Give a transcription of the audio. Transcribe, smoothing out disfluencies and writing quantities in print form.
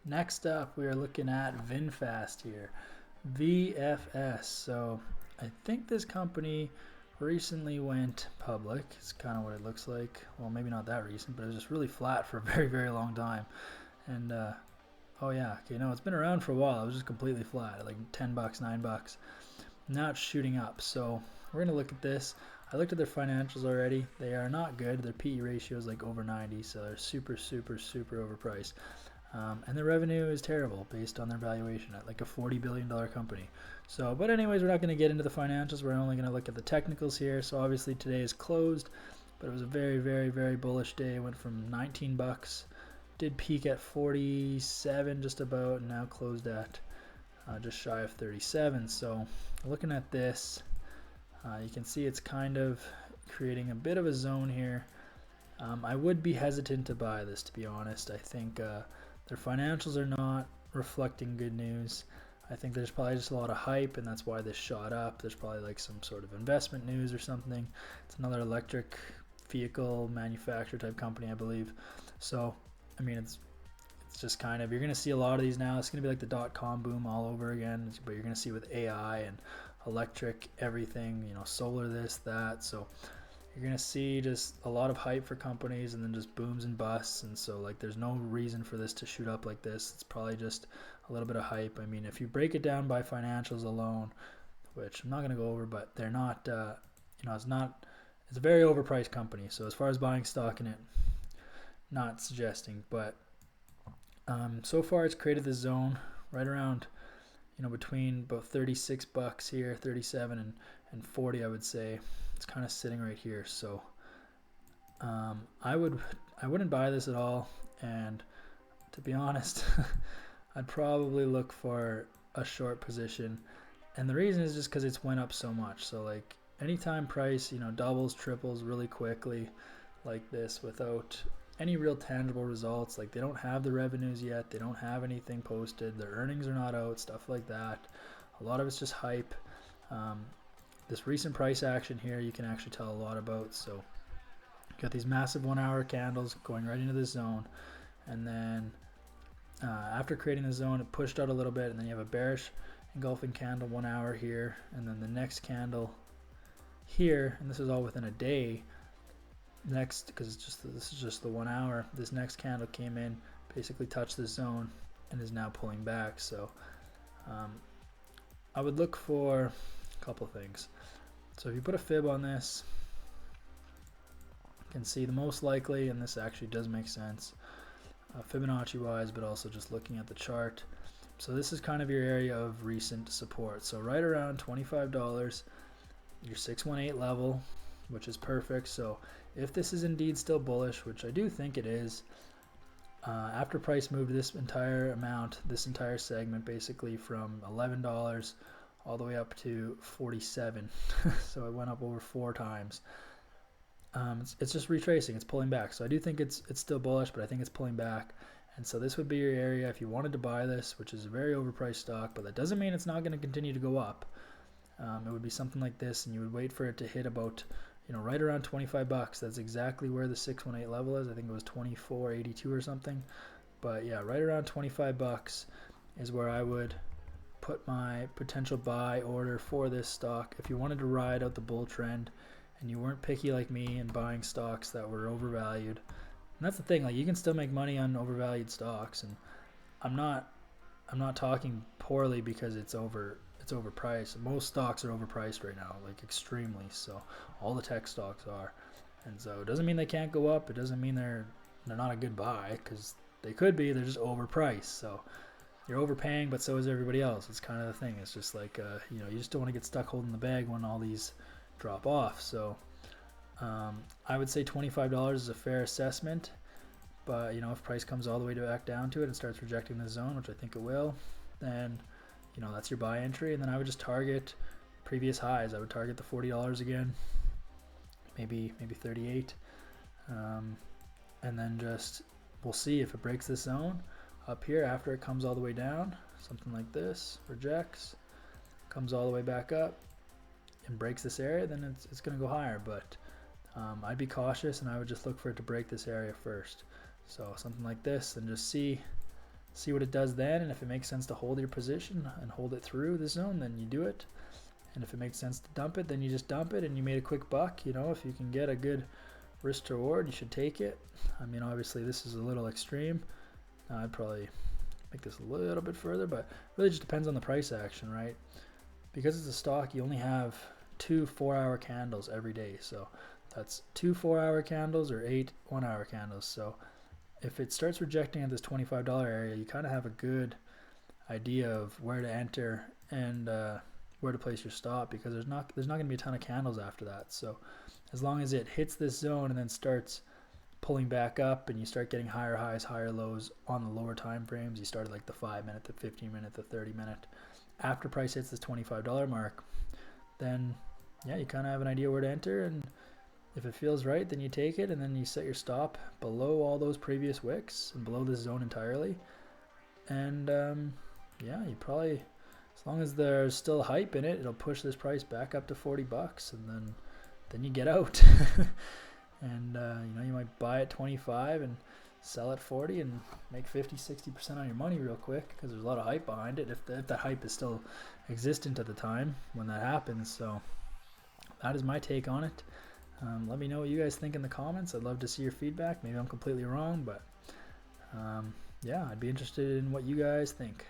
Next up, we are looking at VinFast here, VFS. So I think this company recently went public. It's kind of what it looks like. Well, maybe not that recent, but it was just really flat for a very, very long time. And oh yeah, okay, no, it's been around for a while. It was just completely flat, like 10 bucks, 9 bucks. Now it's shooting up. So we're gonna look at this. I looked at their financials already. They are not good. Their PE ratio is like over 90, so they're super, super, super overpriced. And their revenue is terrible based on their valuation at like a $40 billion company. So, but anyways, we're not going to get into the financials. We're only going to look at the technicals here. So obviously today is closed, but it was a very, very, very bullish day. It went from 19 bucks, did peak at 47 just about, and now closed at just shy of 37. So looking at this, you can see it's kind of creating a bit of a zone here. I would be hesitant to buy this, to be honest. I think their financials are not reflecting good news. I think there's probably just a lot of hype, and that's why this shot up. There's probably like some sort of investment news or something. It's another electric vehicle manufacturer type company, I believe. So, I mean, it's just kind of, you're going to see a lot of these now. It's going to be like the dot-com boom all over again, but you're going to see with AI and electric everything, solar this, that. So you're going to see just a lot of hype for companies and then just booms and busts. And so like there's no reason for this to shoot up like this. It's probably just a little bit of hype. I mean, if you break it down by financials alone, which I'm not going to go over, but they're not, it's a very overpriced company. So as far as buying stock in it, not suggesting, but so far it's created this zone right around, between about 36 bucks here, 37 and 40, I would say. It's kind of sitting right here. So I wouldn't buy this at all, and to be honest, I'd probably look for a short position. And the reason is just because it's went up so much. So like anytime price doubles, triples really quickly like this without any real tangible results, like they don't have the revenues yet, they don't have anything posted, their earnings are not out, stuff like that. A lot of it's just hype. This recent price action here you can actually tell a lot about. So you got these massive 1 hour candles going right into this zone, and then after creating the zone it pushed out a little bit, and then you have a bearish engulfing candle 1 hour here, and then the next candle here, and this is all within a day. Next, because this is just the 1 hour, this next candle came in, basically touched the zone, and is now pulling back. So I would look for a couple things. So if you put a fib on this, you can see the most likely, and this actually does make sense Fibonacci wise, but also just looking at the chart. So this is kind of your area of recent support. So right around $25, your 618 level, which is perfect. So if this is indeed still bullish, which I do think it is, after price moved this entire amount, this entire segment, basically from $11 all the way up to 47. So it went up over 4 times. It's just retracing, it's pulling back. So I do think it's still bullish, but I think it's pulling back. And so this would be your area if you wanted to buy this, which is a very overpriced stock, but that doesn't mean it's not going to continue to go up. It would be something like this, and you would wait for it to hit about, right around 25 bucks. That's exactly where the 618 level is. I think it was 24.82 or something. But yeah, right around 25 bucks is where I would put my potential buy order for this stock if you wanted to ride out the bull trend and you weren't picky like me and buying stocks that were overvalued. And that's the thing, like you can still make money on overvalued stocks, and I'm not talking poorly because it's overpriced. Most stocks are overpriced right now, like extremely. So all the tech stocks are, and so it doesn't mean they can't go up. It doesn't mean they're not a good buy, because they could be. They're just overpriced. So you're overpaying, but so is everybody else. It's kind of the thing. It's just like you just don't want to get stuck holding the bag when all these drop off. So I would say $25 is a fair assessment. But if price comes all the way back down to it and starts rejecting the zone, which I think it will, then that's your buy entry. And then I would just target previous highs. I would target the $40 again, maybe 38, and then just we'll see if it breaks this zone up here after it comes all the way down, something like this, rejects, comes all the way back up and breaks this area, then it's going to go higher. But I'd be cautious, and I would just look for it to break this area first. So something like this, and just see see what it does then, and if it makes sense to hold your position and hold it through the zone, then you do it. And if it makes sense to dump it, then you just dump it and you made a quick buck. You know, if you can get a good risk to reward, you should take it. I mean, obviously this is a little extreme. I'd probably make this a little bit further, but it really just depends on the price action, right? Because it's a stock, you only have 2 4-hour candles every day. So that's 2 4-hour candles or 8 1-hour candles. So if it starts rejecting at this $25 area, you kind of have a good idea of where to enter and where to place your stop, because there's not going to be a ton of candles after that. So as long as it hits this zone and then starts pulling back up and you start getting higher highs, higher lows on the lower time frames, you start at like the 5-minute, the 15-minute, the 30-minute, after price hits this $25 mark, then yeah, you kind of have an idea where to enter, and if it feels right, then you take it, and then you set your stop below all those previous wicks and below this zone entirely. And yeah, you probably, as long as there's still hype in it, it'll push this price back up to $40, and then you get out. And you know, you might buy at 25 and sell at 40 and make 50-60% on your money real quick, because there's a lot of hype behind it, if that hype is still existent at the time when that happens. So that is my take on it. Let me know what you guys think in the comments. I'd love to see your feedback. Maybe I'm completely wrong, but yeah, I'd be interested in what you guys think.